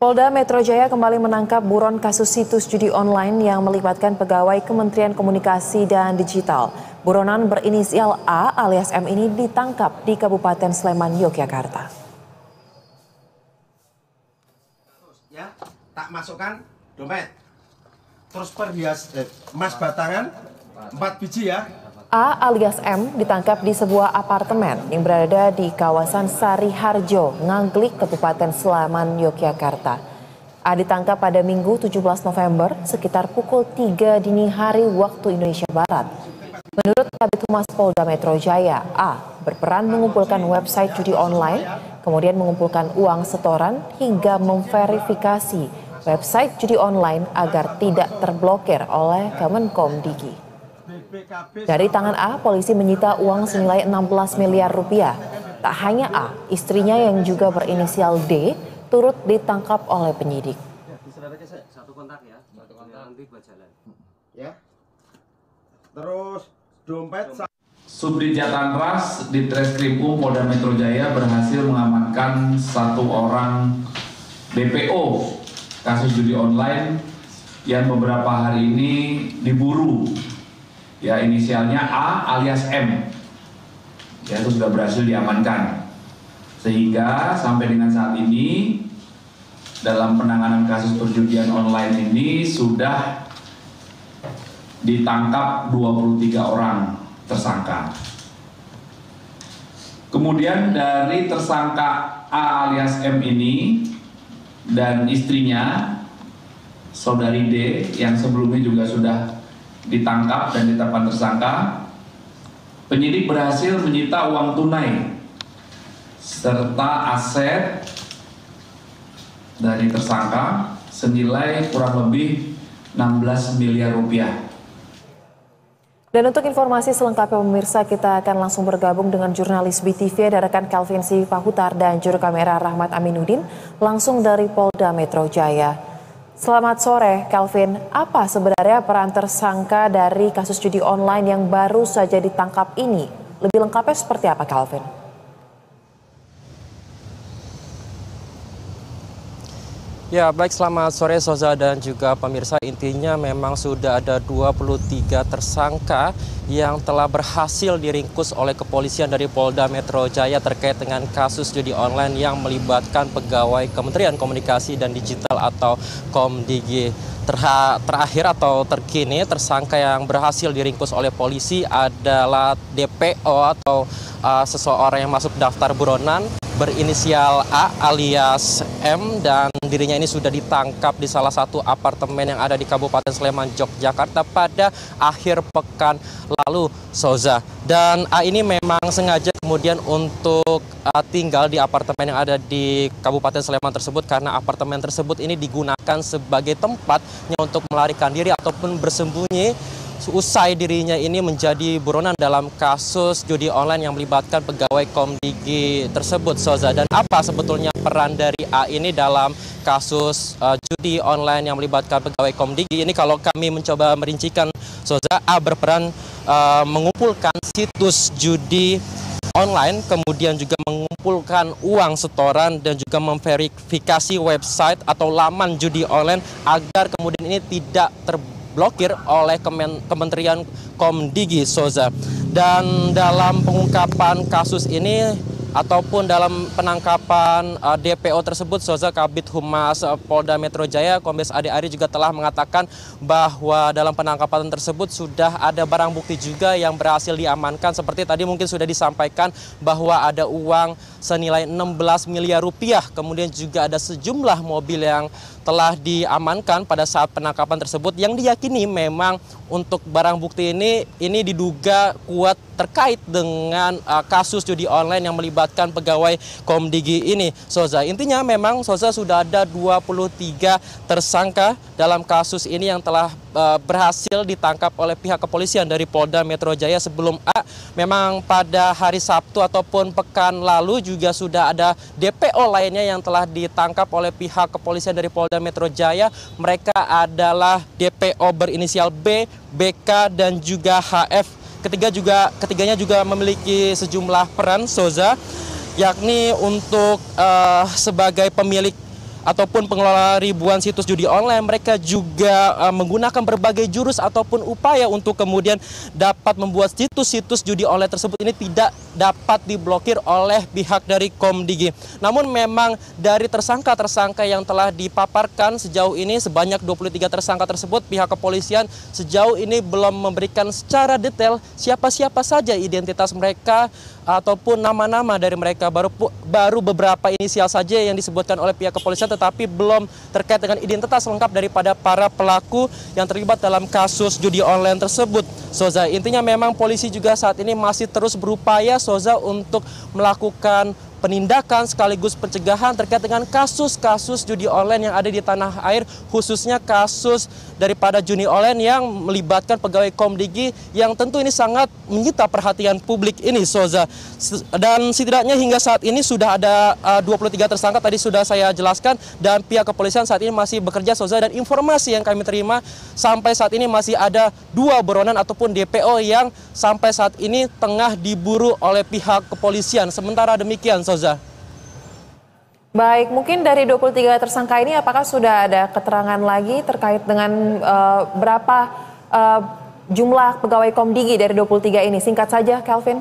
Polda Metro Jaya kembali menangkap buron kasus situs judi online yang melibatkan pegawai Kementerian Komunikasi dan Digital. Buronan berinisial A alias M ini ditangkap di Kabupaten Sleman, Yogyakarta. Ya, tak masukkan dompet. Terus emas batangan 4 biji ya. A alias M ditangkap di sebuah apartemen yang berada di kawasan Sari Harjo, Ngaglik, Kabupaten Sleman, Yogyakarta. A ditangkap pada Minggu 17 November sekitar pukul 3 dini hari waktu Indonesia Barat. Menurut Kabid Humas Polda Metro Jaya, A berperan mengumpulkan website judi online, kemudian mengumpulkan uang setoran hingga memverifikasi website judi online agar tidak terblokir oleh Kemenkomdigi. Dari tangan A, polisi menyita uang senilai 16 miliar rupiah. Tak hanya A, istrinya yang juga berinisial D turut ditangkap oleh penyidik. Satu kontak ya, nanti buat jalan. Ya. Terus dompet. Subdit Jatanras di Treskrimum Polda Metro Jaya berhasil mengamankan satu orang DPO kasus judi online yang beberapa hari ini diburu. Ya, inisialnya A alias M. Ya, itu sudah berhasil diamankan. Sehingga sampai dengan saat ini dalam penanganan kasus perjudian online ini sudah ditangkap 23 orang tersangka. Kemudian dari tersangka A alias M ini dan istrinya saudari D yang sebelumnya juga sudah ditangkap dan ditetapkan tersangka, penyidik berhasil menyita uang tunai serta aset dari tersangka senilai kurang lebih 16 miliar rupiah. Dan untuk informasi selengkapnya pemirsa, kita akan langsung bergabung dengan jurnalis BTV ada rekan Calvin Sipahutar dan juru kamera Rahmat Aminuddin langsung dari Polda Metro Jaya. Selamat sore, Calvin. Apa sebenarnya peran tersangka dari kasus judi online yang baru saja ditangkap ini? Lebih lengkapnya seperti apa, Calvin? Ya, baik, selamat sore Soza dan juga pemirsa. Intinya memang sudah ada 23 tersangka yang telah berhasil diringkus oleh kepolisian dari Polda Metro Jaya terkait dengan kasus judi online yang melibatkan pegawai Kementerian Komunikasi dan Digital atau Komdigi. Terakhir atau terkini tersangka yang berhasil diringkus oleh polisi adalah DPO atau seseorang yang masuk daftar buronan berinisial A alias M, dan dirinya ini sudah ditangkap di salah satu apartemen yang ada di Kabupaten Sleman, Yogyakarta pada akhir pekan lalu, Soza. Dan A ini memang sengaja kemudian untuk tinggal di apartemen yang ada di Kabupaten Sleman tersebut karena apartemen tersebut ini digunakan sebagai tempatnya untuk melarikan diri ataupun bersembunyi usai dirinya ini menjadi buronan dalam kasus judi online yang melibatkan pegawai Komdigi tersebut, Soza. Dan apa sebetulnya peran dari A ini dalam kasus judi online yang melibatkan pegawai Komdigi ini? Kalau kami mencoba merincikan, Soza, A berperan mengumpulkan situs judi online, kemudian juga mengumpulkan uang setoran dan juga memverifikasi website atau laman judi online agar kemudian ini tidak terblokir oleh Kementerian Komdigi, Soza. Dan dalam pengungkapan kasus ini ataupun dalam penangkapan DPO tersebut, Soza, Kabid Humas Polda Metro Jaya Kombes Ade Ari juga telah mengatakan bahwa dalam penangkapan tersebut sudah ada barang bukti juga yang berhasil diamankan. Seperti tadi mungkin sudah disampaikan bahwa ada uang senilai 16 miliar rupiah, kemudian juga ada sejumlah mobil yang telah diamankan pada saat penangkapan tersebut yang diyakini memang untuk barang bukti ini diduga kuat terkait dengan kasus judi online yang melibatkan pegawai Komdigi ini, Soza. Intinya memang, Soza, sudah ada 23 tersangka dalam kasus ini yang telah berhasil ditangkap oleh pihak kepolisian dari Polda Metro Jaya. Sebelum A, memang pada hari Sabtu ataupun pekan lalu juga sudah ada DPO lainnya yang telah ditangkap oleh pihak kepolisian dari Polda Metro Jaya. Mereka adalah DPO berinisial B, BK, dan juga HF. Ketiganya juga memiliki sejumlah peran, Soza, yakni untuk sebagai pemilik ataupun pengelola ribuan situs judi online, mereka juga menggunakan berbagai jurus ataupun upaya untuk kemudian dapat membuat situs-situs judi online tersebut ini tidak dapat diblokir oleh pihak dari Komdigi. Namun memang dari tersangka-tersangka yang telah dipaparkan sejauh ini sebanyak 23 tersangka tersebut, pihak kepolisian sejauh ini belum memberikan secara detail siapa-siapa saja identitas mereka ataupun nama-nama dari mereka. Baru beberapa inisial saja yang disebutkan oleh pihak kepolisian, tetapi belum terkait dengan identitas lengkap daripada para pelaku yang terlibat dalam kasus judi online tersebut. Soza, intinya memang polisi juga saat ini masih terus berupaya, Soza, untuk melakukan penindakan sekaligus pencegahan terkait dengan kasus-kasus judi online yang ada di tanah air, khususnya kasus daripada judi online yang melibatkan pegawai Komdigi yang tentu ini sangat menyita perhatian publik ini, Soza. Dan setidaknya hingga saat ini sudah ada 23 tersangka tadi sudah saya jelaskan, dan pihak kepolisian saat ini masih bekerja, Soza, dan informasi yang kami terima sampai saat ini masih ada 2 buronan ataupun DPO yang sampai saat ini tengah diburu oleh pihak kepolisian. Sementara demikian, Soza. Baik, mungkin dari 23 tersangka ini apakah sudah ada keterangan lagi terkait dengan berapa jumlah pegawai Komdigi dari 23 ini? Singkat saja, Kelvin.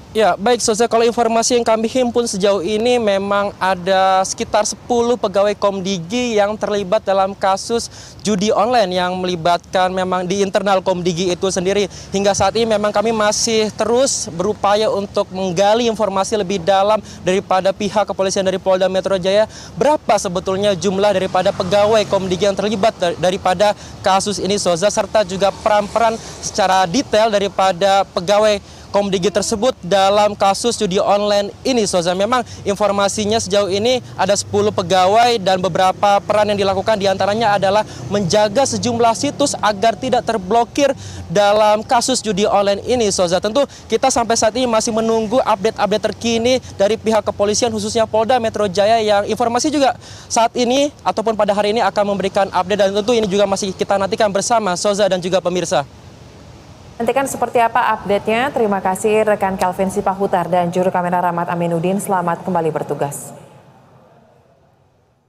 Ya, baik, Soza, kalau informasi yang kami himpun sejauh ini memang ada sekitar 10 pegawai Komdigi yang terlibat dalam kasus judi online yang melibatkan memang di internal Komdigi itu sendiri. Hingga saat ini memang kami masih terus berupaya untuk menggali informasi lebih dalam daripada pihak kepolisian dari Polda Metro Jaya, berapa sebetulnya jumlah daripada pegawai Komdigi yang terlibat daripada kasus ini, Soza, serta juga peran-peran secara detail daripada pegawai Komdigi tersebut dalam kasus judi online ini, Soza. Memang informasinya sejauh ini ada 10 pegawai dan beberapa peran yang dilakukan diantaranya adalah menjaga sejumlah situs agar tidak terblokir dalam kasus judi online ini, Soza. Tentu kita sampai saat ini masih menunggu update-update terkini dari pihak kepolisian khususnya Polda Metro Jaya yang informasi juga saat ini ataupun pada hari ini akan memberikan update, dan tentu ini juga masih kita nantikan bersama, Soza dan juga pemirsa. Nantikan seperti apa update-nya. Terima kasih rekan Kelvin Sipahutar dan juru kamera Rahmat Aminuddin. Selamat kembali bertugas.